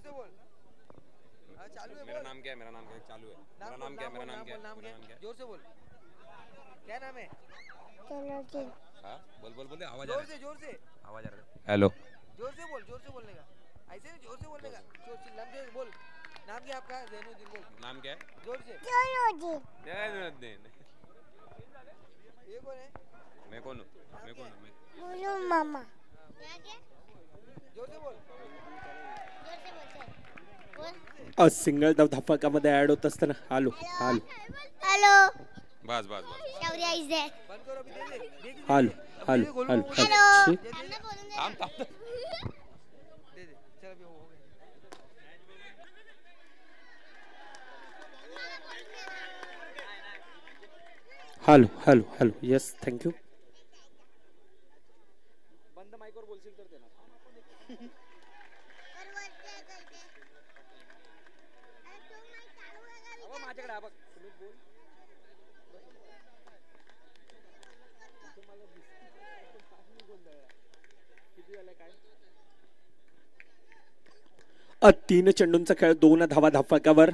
से बोल। चालू है। मेरा नाम क्या है? मेरा नाम क्या चालू है? मेरा नाम क्या है? मेरा नाम क्या है? नाम क्या है? जोर से बोल। क्या नाम है? हाँ बोल बोल बोल, आवाज जोर से आवाज आ रहा है। हेलो, जोर से बोलने का, ऐसे नहीं, जोर से बोलने का, जोर से नाम से बोल। नाम क्या आपका? जैनुद्दीन बोल। नाम क्या है? जोर से। जैनुद्दीन। ये कौन है? मैं कौन हूँ? मैं कौन हूँ? बोलो मामा। जोर से बोल। सिंगल धफकामध्ये ऍड होत असताना हालो हालो हेलो बस बस बस शौर्या इज देयर। बंद करो अभी, दे दे। हालो हालो हालो हेलो थांब थांब दे दे, चल अभी हो गया। Hello hello hello yes thank you. बंद माईकवर बोलशील तर देणार. माझ्याकडे हा बघ, सुमित बोल. किती झालं काय? 3 चेंडूंचा खेळ, 2 धावा धाफकावर,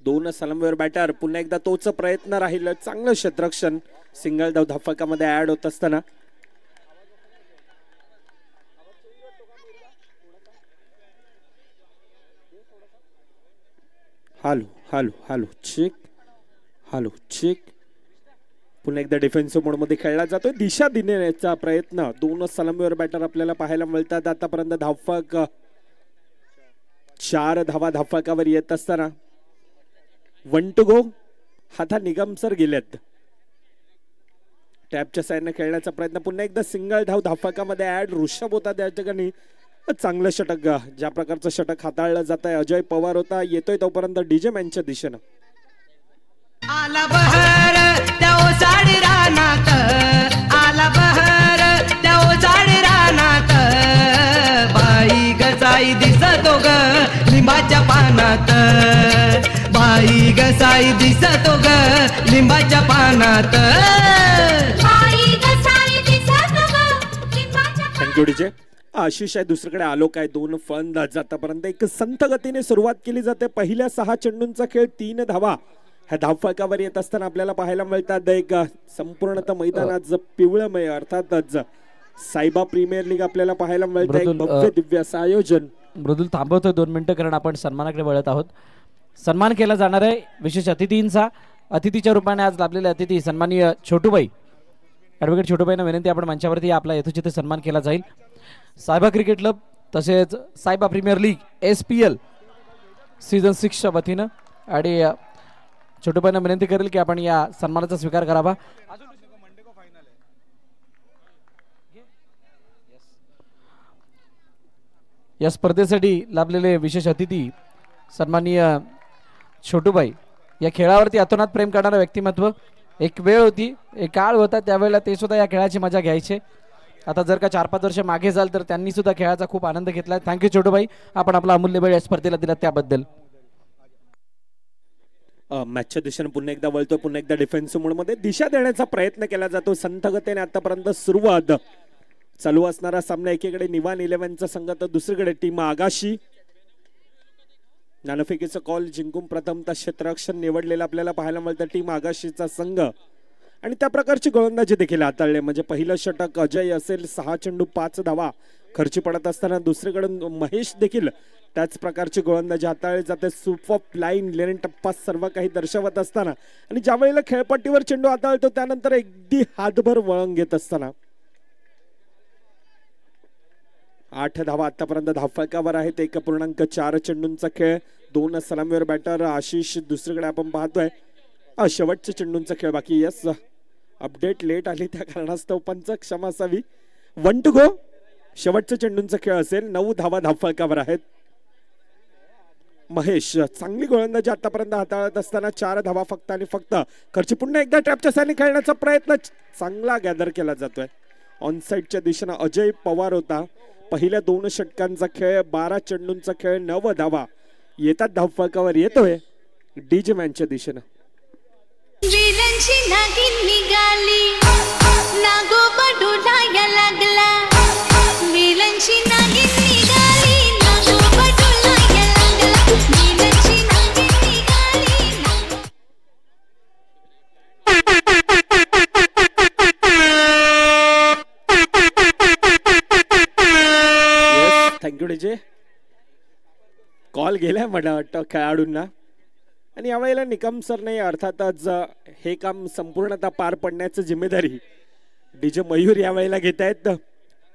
2 सलामीवर बॅटर. पुन्हा एकदा तोच प्रयत्न राहील. चांगलं क्षेत्ररक्षण सिंगल धाव धाफकामध्ये ऍड होत असताना. Hello hello hello check hello check. पुन्हा एकदा डिफेन्सिव्ह मोडमध्ये खेळला जातोय. दिशा देण्याचा प्रयत्न. 2 सलामीवर बॅटर आपल्याला पाहायला मिळतात. आतापर्यंत धावफक 4 धावा धावफकावर येत असताना 1 to go. हाता निगमसर गेलेत. टॅपच्या साईडने खेळण्याचा प्रयत्न. पुन्हा एकदा सिंगल धाव धावफकामध्ये ऍड. ऋषभ होता त्या ठिकाणी. चांगलं षटक, ज्या प्रकारचं षटक हाताळलं जात आहे. अजय पवार होता. येतोय तोपर्यंत डीजे मॅनच्या दिशेनं. आला बहर त्या ओसाडी रानात, आला बहर त्या ओसाडी रानात, बाई गसाई दिसतो ग लिंबाच्या पानात, बाई गसाई दिसतो ग लिंबाच्या पानात, बाई गसाई दिसतो ग लिंबाच्या. Thank you DJ. आशिष आहे दुसरीकडे. आलो काय 2 फलंदाज. आतापर्यंत एक संथ गतीने सुरुवात केली जाते. पहिल्या 6 चेंडूंचा खेळ, 3 धावा ह्या धावफलकावर येत असताना आपल्याला पाहायला मिळतात. एक संपूर्णतः मैदानात पिवळमय, अर्थातच सायबा प्रीमियर लीग आपल्याला पाहायला मिळतं. एक भव्य दिव्य असं आयोजन. मृदुल थांबवतोय 2 मिनिटं, कारण आपण सन्मानाकडे वळत आहोत. सन्मान केला जाणार आहे विशेष अतिथींचा. अतिथीच्या रूपाने आज लाभलेले अतिथी सन्माननीय छोटूबाई, ॲडव्होकेट छोटूबाईंना विनंती, आपण मंचावरती आपला यथोचित सन्मान केला जाईल. सायबा क्रिकेट क्लब तसेच सायबा प्रीमियर लीग SPL सीझन 6च्या वतीनं, आणि छोटूबाईंना विनंती करेल की आपण या सन्मानाचा स्वीकार करावा. या स्पर्धेसाठी लाभलेले विशेष अतिथी सन्माननीय छोटूबाई. या खेळावरती अतोनात प्रेम करणारं व्यक्तिमत्व. एक वेळ होती, एक काळ होता, त्यावेळेला ते सुद्धा या खेळाची मजा घ्यायचे. आता जर का 4-5 वर्ष मागे जाल तर त्यांनी सुद्धा खेळाचा खूप आनंद घेतला. थँक्यू छोटूबाई, आपण आपला अमूल्य वेळ या स्पर्धेला दिला त्याबद्दल. मॅचच्या दिशेने पुन्हा एकदा वळतो. पुन्हा एकदा डिफेन्सिव्ह मोडमध्ये दिशा देण्याचा प्रयत्न केला जातो. संथ गतीने आतापर्यंत सुरुवात. चालू असणारा सामना, एकीकडे निवान 11चा संघ तर दुसरीकडे टीम आगाशी. नाणेफेकीचा कॉल जिंकून प्रथमतः क्षेत्ररक्षण निवडलेला आपल्याला पाहायला मिळतं टीम आगाशीचा संघ. आणि त्या प्रकारची गोलंदाजी देखील हाताळले. म्हणजे पहिलं षटक अजय असेल, 6 चेंडू 5 धावा खर्ची पडत असताना दुसरीकडून महेश देखील त्याच प्रकारची गोलंदाजी हाताळली जाते. सुपर लाईन लेन टप्पा सर्व काही दर्शवत असताना, आणि ज्या वेळेला खेळपट्टीवर चेंडू हाताळतो त्यानंतर अगदी हातभर वळण घेत असताना 8 धावा आतापर्यंत धावफलकावर आहेत. 1.4 चेंडूंचा खेळ, 2 सलामीवर बॅटर आशिष. दुसरीकडे आपण पाहतोय शेवटच्या चेंडूंचा खेळ बाकी. यस, अपडेट लेट आली त्या कारणास्तव पंच क्षमा असावी. 1 to go. शेवटच्या चेंडूंचा खेळ असेल. 9 धावा धावफलकावर आहेत. महेश चांगली गोलंदाजी आतापर्यंत हाताळत असताना 4 धावा फक्त आणि फक्त खर्ची. पुन्हा एकदा ट्रॅपच्या साईडने खेळण्याचा प्रयत्न चांगला गॅदर केला जातोय. ऑनसाईडच्या दिशेनं अजय पवार होता. पहिल्या 2 षटकांचा खेळ, 12 चेंडूंचा खेळ, 9 धावा येतात धावफलकावर. येतोय डीजे मॅनच्या दिशेनं. विलनची नागिन निघाली, नागोबा डोलाया लागला, विलनची नागिन निघाली, नागोबा डोलाया पाहिजे. कॉल गेलाय मला वाटतं खेळाडूंना. आणि यावेळेला निकम सरने अर्थातच हे काम संपूर्णतः पार पडण्याची जिम्मेदारी डीजे मयूर यावेळेला घेत आहेत.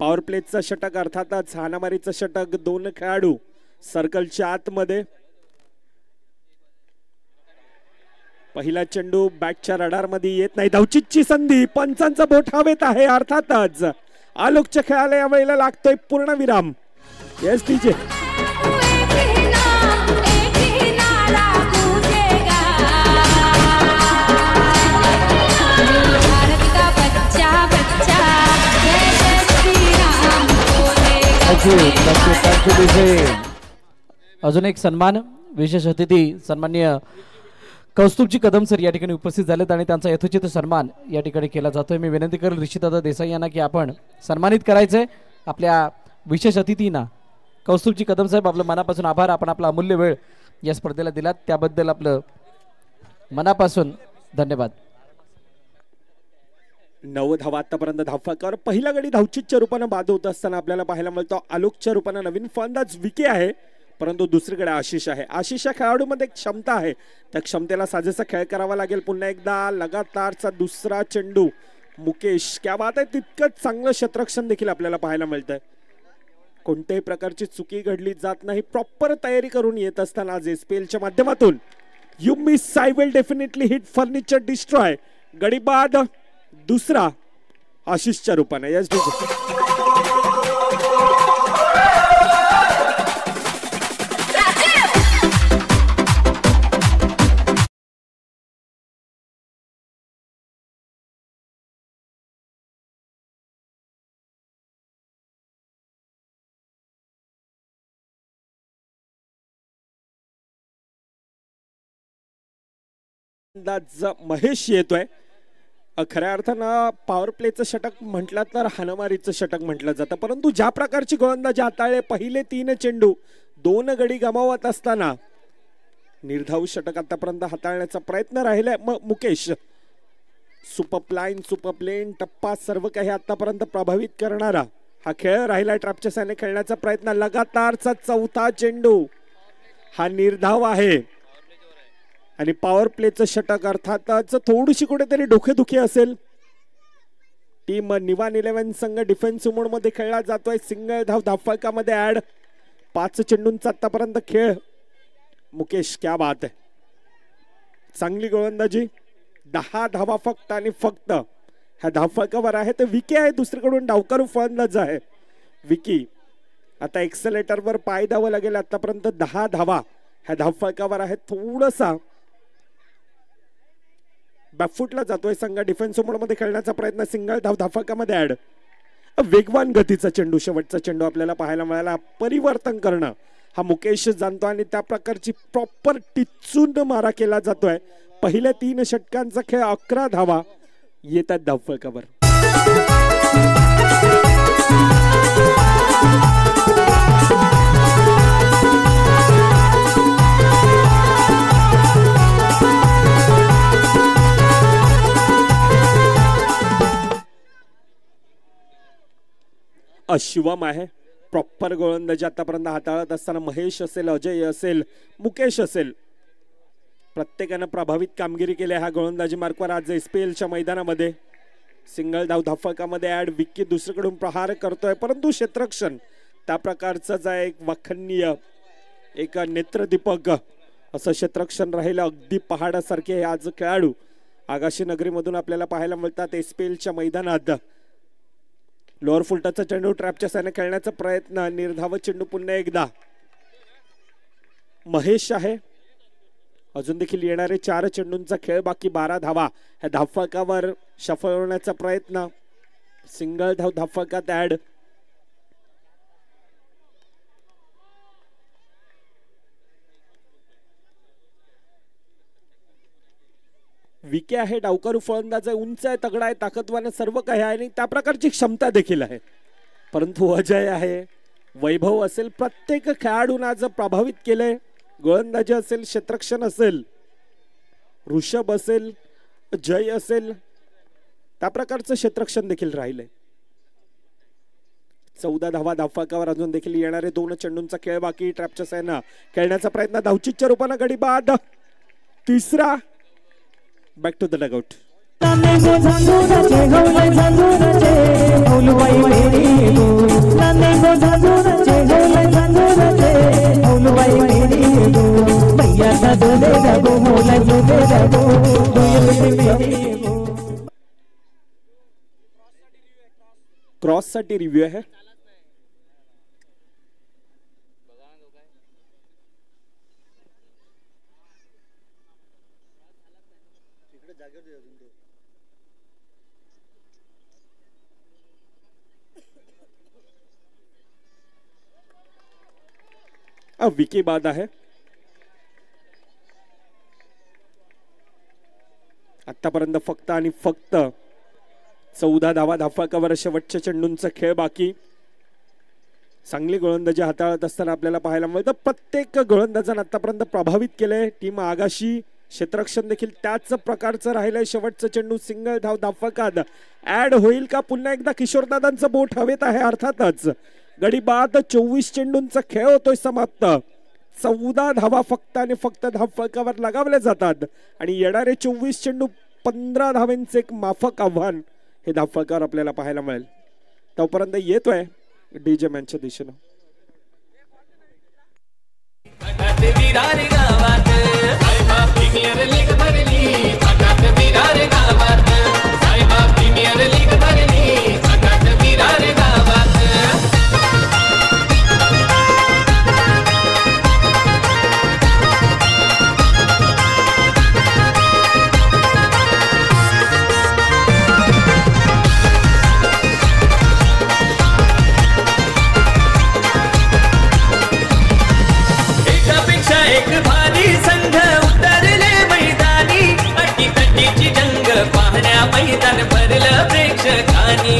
पॉवर प्लेचं षटक अर्थातच हाणामारीचं षटक. 2 खेळाडू सर्कलच्या आतमध्ये. पहिला चेंडू बॅटच्या रडार मध्ये येत नाही. धावचीची संधी. पंचांचा बोट हवेत आहे. अर्थातच आलोकच्या खेळाला यावेळेला लागतोय पूर्णविराम. Yes DJ. अजून एक सन्मान. विशेष अतिथी सन्माननीय कौस्तुभजी कदम सर या ठिकाणी उपस्थित झालेत आणि त्यांचा यथोचित सन्मान या ठिकाणी केला जातोय. मी विनंती करेल ऋषिदादा देसाई यांना की आपण सन्मानित करायचंय आपल्या विशेष अतिथींना. कौस्तुभजी कदम साहेब, आपलं मनापासून आभार. आपण आपला अमूल्य वेळ या स्पर्धेला दिलात त्याबद्दल आपलं मनापासून धन्यवाद. 9 धावा आतापर्यंत धावफलकावर. पहिला गडी धावचीच्या रूपानं बाद होत असताना आपल्याला पाहायला मिळतो आलोकच्या रूपानं नवीन फलंदाज विके आहे, परंतु दुसरीकडे आशिष आहे. आशिष या खेळाडूमध्ये एक क्षमता आहे. त्या क्षमतेला साजेसा खेळ करावा लागेल. पुन्हा एकदा लगातारचा दुसरा चेंडू. मुकेश क्या बात आहे. तितकंच चांगलं क्षेत्ररक्षण देखील आपल्याला पाहायला मिळतंय. कोणत्याही प्रकारची चुकी घडली जात नाही. प्रॉपर तयारी करून येत असताना आज एसपीएलच्या माध्यमातून you miss I will definitely hit furniture destroy. गडी बाद दुसरा आशिषच्या रूपाने. यस महेश येतोय. खऱ्या अर्थानं पॉवर प्लेचं षटक म्हटलं तर हाणामारीचं षटक म्हटलं जातं, परंतु ज्या प्रकारची गोलंदाजी हाताळले पहिले 3 चेंडू 2 गडी गमावत असताना निर्धाव षटक आतापर्यंत हाताळण्याचा प्रयत्न राहिलाय. Mukesh super line super plane टप्पा सर्व काही आतापर्यंत प्रभावित करणारा हा खेळ राहिला. ट्रॅपच्या साने खेळण्याचा प्रयत्न. लगातारचा 4था चेंडू हा निर्धाव आहे आणि पॉवर प्लेचं षटक अर्थातच थोडीशी कुठेतरी डोकेदुखी असेल. टीम निवान 11 संघ डिफेन्सिव्ह मोड मध्ये खेळला जातोय. सिंगल धाव धावफलकामध्ये ऍड. 5 चेंडूंचा आतापर्यंत खेळ. मुकेश क्या बात आहे. चांगली गोलंदाजी. 10 धावा फक्त आणि फक्त ह्या धावफलकावर आहे. तर विकी आहे दुसरीकडून डावकरू फलंदाज आहे. विकी आता एक्सेलेटरवर पाय द्यावं लागेल. आतापर्यंत 10 धावा ह्या धावफलकावर आहे. थोडासा बॅकफुटला जातोय संघ. डिफेन्सिव्ह मोड मध्ये खेळण्याचा प्रयत्न. सिंगल धाव धावफलकामध्ये ऍड. वेगवान गतीचा चेंडू. शेवटचा चेंडू आपल्याला पाहायला मिळाला. परिवर्तन करणं हा मुकेश जाणतो आणि त्या प्रकारची प्रॉपर टिचून मारा केला जातोय. पहिल्या 3 षटकांचा खेळ. 11 धावा येतात धावफलकावर. शिवम आहे. प्रॉपर गोलंदाजी आतापर्यंत हाताळत असताना महेश असेल, अजय असेल, मुकेश असेल, प्रत्येकानं प्रभावित कामगिरी केली ह्या गोलंदाजी मार्कवर आज एसपीएलच्या मैदानामध्ये. सिंगल धाव धावफलकामध्ये ऍड. विकी दुसरीकडून प्रहार करतोय, परंतु क्षेत्ररक्षण त्या प्रकारचं एक वाखनीय एक नेत्रदीपक असं क्षेत्ररक्षण राहिलं. अगदी पहाडासारखे आज खेळाडू आगाशी नगरीमधून आपल्याला पाहायला मिळतात एसपीएलच्या मैदानात. लोअर फुलटाचा चेंडू ट्रॅपच्या साने खेळण्याचा प्रयत्न. निर्धाव चेंडू पुन्हा एकदा. महेश आहे. अजून देखील येणारे 4 चेंडूंचा खेळ बाकी. 12 धावा ह्या धावफलकावर सफल होण्याचा प्रयत्न. सिंगल धाव धावफलकात ऍड. विके आहे. डावकरू फलंदाज आहे. उंच आहे, तगडा आहे, ताकदवान सर्व काही आहे आणि त्या प्रकारची क्षमता देखील आहे. परंतु अजय आहे, वैभव असेल, प्रत्येक खेळाडूंना आज प्रभावित केलंय. गोलंदाजी असेल, क्षेत्ररक्षण असेल, ऋषभ असेल, जय असेल, त्या प्रकारचं क्षेत्ररक्षण देखील राहिलंय. 14 धावा धावफलकावर अजून देखील येणारे 2 चेंडूंचा खेळ बाकी. ट्रॅपच्या साह्यानं खेळण्याचा प्रयत्न धावचीतच्या रूपानं गडी बाद. तिसरा. Back to the dugout. Cross साठी रिव्ह्यू आहे. विकी बाद आहे. आतापर्यंत फक्त आणि फक्त 14 धावा धावफलकावर शेवटच्या चेंडूंचा खेळ बाकी. चांगली गोलंदाजी हाताळत असताना आपल्याला पाहायला मिळतं. प्रत्येक गोलंदाजानं आतापर्यंत प्रभावित केलंय टीम आगाशी. क्षेत्ररक्षण देखील त्याच प्रकारचं राहिलंय. शेवटचा चेंडू सिंगल धाव धावफलकात ऍड होईल का? पुन्हा एकदा किशोरदादांचं बोट हवेत आहे. अर्थातच गडी बाद. 24 चेंडूंचा खेळ होतोय समाप्त. 14 धावा फक्त आणि फक्त धावफलकावर लगावले जातात आणि येणारे 24 चेंडू 15 धावांचे एक माफक आव्हान हे धावफलकावर आपल्याला पाहायला मिळेल. तोपर्यंत येतोय डीजे मॅनच्या दिशेनं. एक भारी संघ उतरले मैदानी. अटीतटीची जंग पाहण्या मैदान भरलं प्रेक्षकांनी.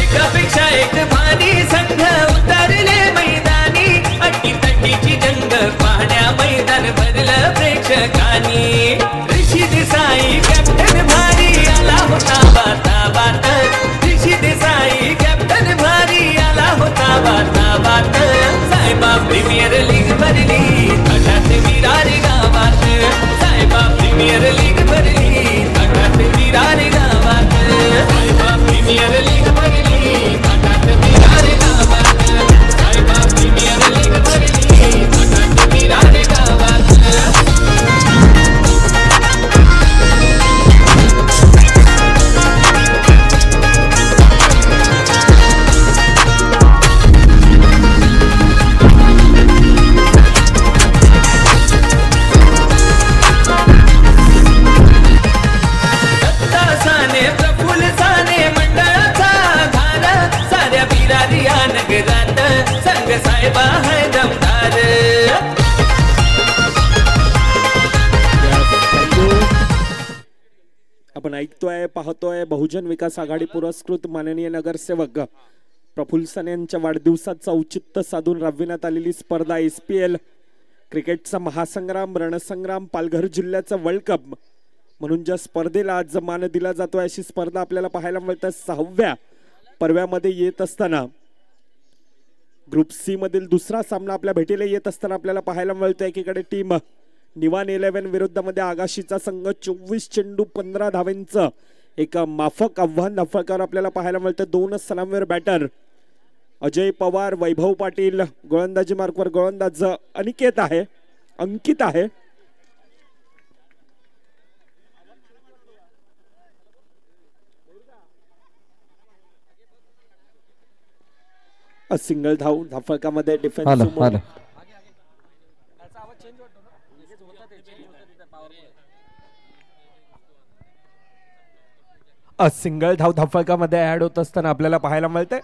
एकापेक्षा एक भारी संघ उतरले मैदानी. अटीतटीची जंग पाहण्या मैदान भरलं प्रेक्षकांनी. ऋषी देसाई कॅप्टन भारी आला होता बाता बात. ऋषी देसाई कॅप्टन भारी आला होता बाता बात. साहेबा प्रीमियर लीग भरली तटात विरार गावात. साहेबा प्रीमियर लीग भरली तटात विरार गावात. साहेबा प्रीमियर लीग भरली तटात विरार गावात. साहेबा प्रीमियर लीग भरली तटात विरार गावात. आपण ऐकतोय पाहतोय बहुजन विकास आघाडी पुरस्कृत माननीय नगरसेवक प्रफुल्ल साने यांच्या वाढदिवसाचं औचित्य साधून राबविण्यात आलेली स्पर्धा SPL क्रिकेटचा महासंग्राम रणसंग्राम पालघर जिल्ह्याचा वर्ल्ड कप म्हणून ज्या स्पर्धेला आज मान दिला जातोय अशी स्पर्धा आपल्याला पाहायला मिळते 6व्या पर्वामध्ये येत असताना. ग्रुप C मधील दुसरा सामना आपल्या भेटीला येत असताना आपल्याला पाहायला मिळतोय एकीकडे टीम निवान 11 विरुद्धमध्ये आगाशीचा संघ 24 चेंडू 15 धावांचं एक माफक आव्हान धावफलकावर आपल्याला पाहायला मिळतं. 2 सलामीवर बॅटर अजय पवार वैभव पाटील. गोलंदाजी मार्कवर गोलंदाज अंकित आहे. सिंगल धाव धावफलकामध्ये डिफेन्स सिंगल धाव धावफलकामध्ये ऍड होत असताना आपल्याला पाहायला मिळते.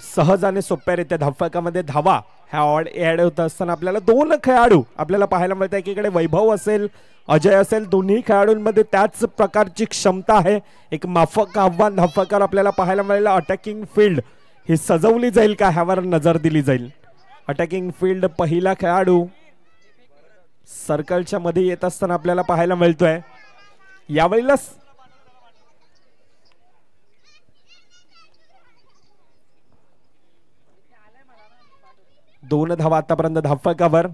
सहज आणि सोप्यारित्या धावफलकामध्ये धावा ह्या ऍड होत असताना आपल्याला 2 खेळाडू आपल्याला पाहायला मिळते. एकीकडे वैभव असेल अजय असेल दोन्ही खेळाडूंमध्ये त्याच प्रकारची क्षमता आहे. एक माफक आव्हान धावफलकावर आपल्याला पाहायला मिळेल. अटॅकिंग फील्ड ही सजवली जाईल का ह्यावर नजर दिली जाईल. अटॅकिंग फील्ड पहिला खेळाडू सर्कलच्या मध्ये येत असताना आपल्याला पाहायला मिळतोय. यावेळेला 2 धावा आतापर्यंत धावफलकावर.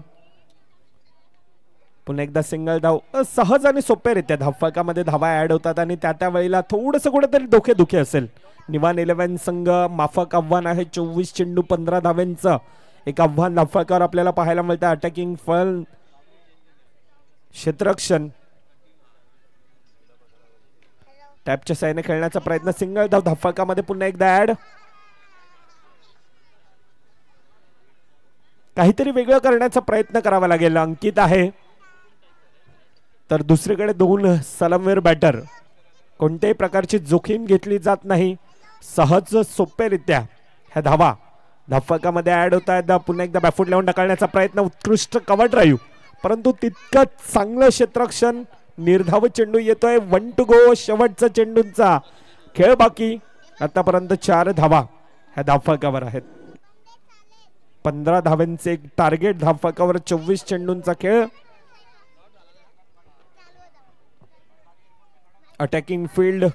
पुन्हा एकदा सिंगल धाव. सहज आणि सोप्यारित्या धावफलकामध्ये धावा ऍड होतात आणि त्या वेळेला थोडंसं कुठेतरी डोकेदुखी असेल. निवान 11 संघ माफक आव्हान आहे. 24 चेंडू 15 धाव्यांचं एक आव्हान धावफलकावर आपल्याला पाहायला मिळतं. अटॅकिंग फल क्षेत्ररक्षण टॅपच्या साहाय्याने खेळण्याचा प्रयत्न. सिंगल धाव धावफलकामध्ये पुन्हा एकदा ऍड. काहीतरी वेगळं करण्याचा प्रयत्न करावा लागेल. अंकित आहे तर दुसरीकडे 2 सलामीवीर बॅटर. कोणत्याही प्रकारची जोखीम घेतली जात नाही. सहज सोप्यारित्या ह्या धावा धावफलकामध्ये ऍड होत आहेत. पुन्हा एकदा बॅफूट लावून ढकलण्याचा प्रयत्न. उत्कृष्ट कव्हर ड्राईव्ह परंतु तितकंच चांगलं क्षेत्ररक्षण. निर्धाव चेंडू येतोय. 1 to go. शेवटचा चेंडूंचा खेळ बाकी. आतापर्यंत 4 धावा ह्या धावफलकावर आहेत. 15 धावांचे एक टार्गेट धावफलकावर. 24 चेंडूंचा खेळ. अटॅकिंग फील्ड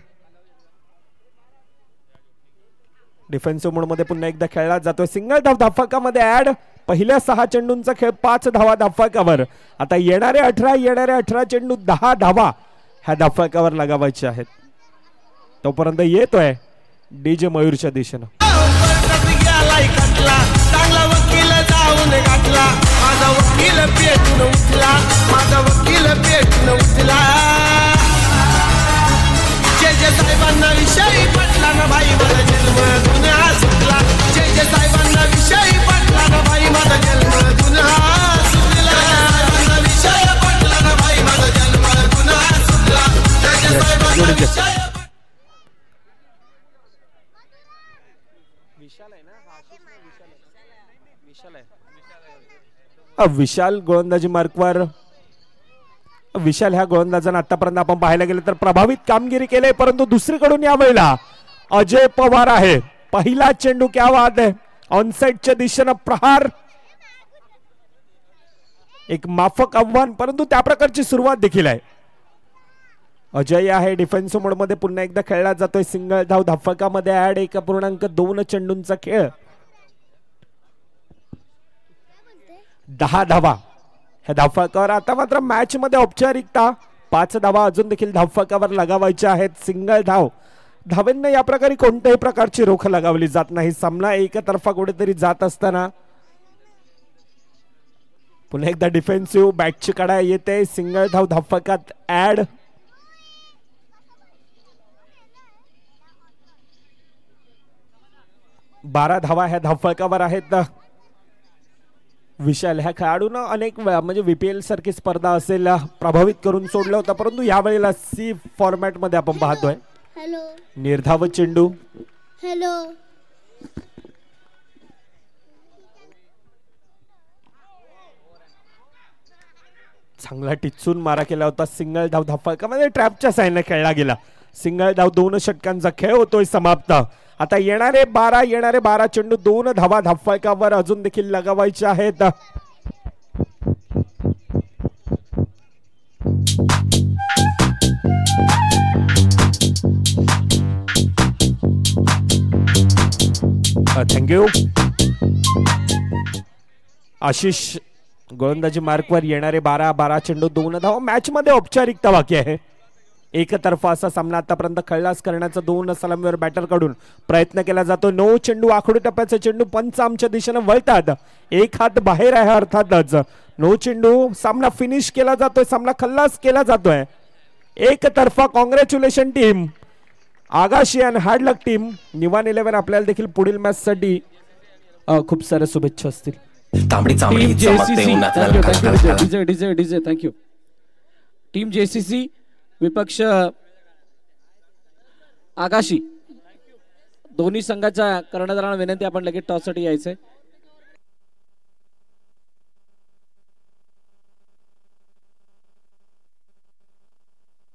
डिफेन्सिव्ह मोड मध्ये पुन्हा एकदा खेळला जातोय. सिंगल धाव धावफलकामध्ये ऍड. पहिल्या 6 चेंडूंचा खेळ. 5 धावा धावफलकावर. आता येणारे 18 चेंडू 10 धावा ह्या धावफलकावर लगावायच्या आहेत. तोपर्यंत येतोय डीजे मयूरच्या दिशेनं. चांगला वकील जाऊन घातला. माझा वकील पेटून उठला. माझा वकील पेटून उठला. जे साहेबांना विषयी पटला ना भाई माझा जन्म गुन्हा सुटला. जे साहेबांना विषयी पटला ना भाई माझा जन्म गुन्हा सुटला. साहेबांना विषय पटला ना भाई माझा जन्म गुन्हा सुटला. जे साहेबांना विषय विशाल गोलंदाजी मार्कवर. विशाल ह्या गोलंदाजांना आतापर्यंत आपण पाहायला गेलं तर प्रभावित कामगिरी केली. परंतु दुसरीकडून या वेळेला अजय पवार आहे. पहिला चेंडू क्या बात आहे. ऑनसाइडच्या दिशेनं प्रहार. एक माफक आव्हान परंतु त्या प्रकारची सुरुवात देखील आहे. अजय आहे डिफेन्सिव्ह मोड मध्ये. पुन्हा एकदा खेळला जातोय. सिंगल धाव धावफलकामध्ये ऍड. 1.2 चेंडूंचा खेळ. 10 धावा ह्या धावफलकावर. आता मात्र मॅच मध्ये औपचारिकता. 5 धावा अजून देखील धावफलकावर लगावायच्या आहेत. सिंगल धाव धावेंना या प्रकारे कोणत्याही प्रकारची रोख लगावली जात नाही. सामना एकतर्फा कुठेतरी जात असताना पुन्हा एकदा डिफेन्सिव्ह बॅटची कडा येते. सिंगल धाव धावफलकात ऍड. बारा धावा ह्या धावफलकावर आहेत. विशाल ह्या खेळाडूनं अनेक म्हणजे VPL सारखी स्पर्धा असेल प्रभावित करून सोडलं होतं. परंतु यावेळेला सी फॉर्मॅट मध्ये आपण पाहतोय. निर्धाव चेंडू. चांगला टिचून मारा केला होता. सिंगल धाव धावफलकामध्ये ट्रॅपच्या साहाय्याने खेळला गेला. सिंगल धाव 2 षटकांचा खेळ होतोय समाप्त. आता येणारे 12 चेंडू 2 धावा धावफलकावर अजून देखील लगावायचे आहेत. थँक्यू. आशिष गोलंदाजी मार्कवर. येणारे 12 चेंडू 2 धावा. मॅच मध्ये औपचारिकता बाकी आहे. एकतर्फा असा सामना आतापर्यंत खल्लास करण्याचा 2 सलामीवर बॅटर कडून प्रयत्न केला जातो. 9 चेंडू आखडू टप्प्याचे चेंडू. पंच आमच्या दिशेने वळतात. एक हात बाहेर आहे अर्थातच. 9 चेंडू. सामना फिनिश केला जातोय. सामना खल्लास केला जातोय. एकतर्फा. Congratulation team. आगाशी आणि हार्ड लक टीम. निवान 11 आपल्याला देखील पुढील मॅच साठी खूप साऱ्या शुभेच्छा असतील. थँक्यू. टीम JCC विपक्ष आकाशी. दोन्ही संघाच्या कर्णधारांना विनंती आपण लगेच टॉस साठी यायचंय.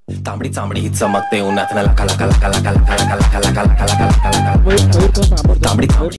तांबडी चांबडी चमकते उन्हात. तांबडी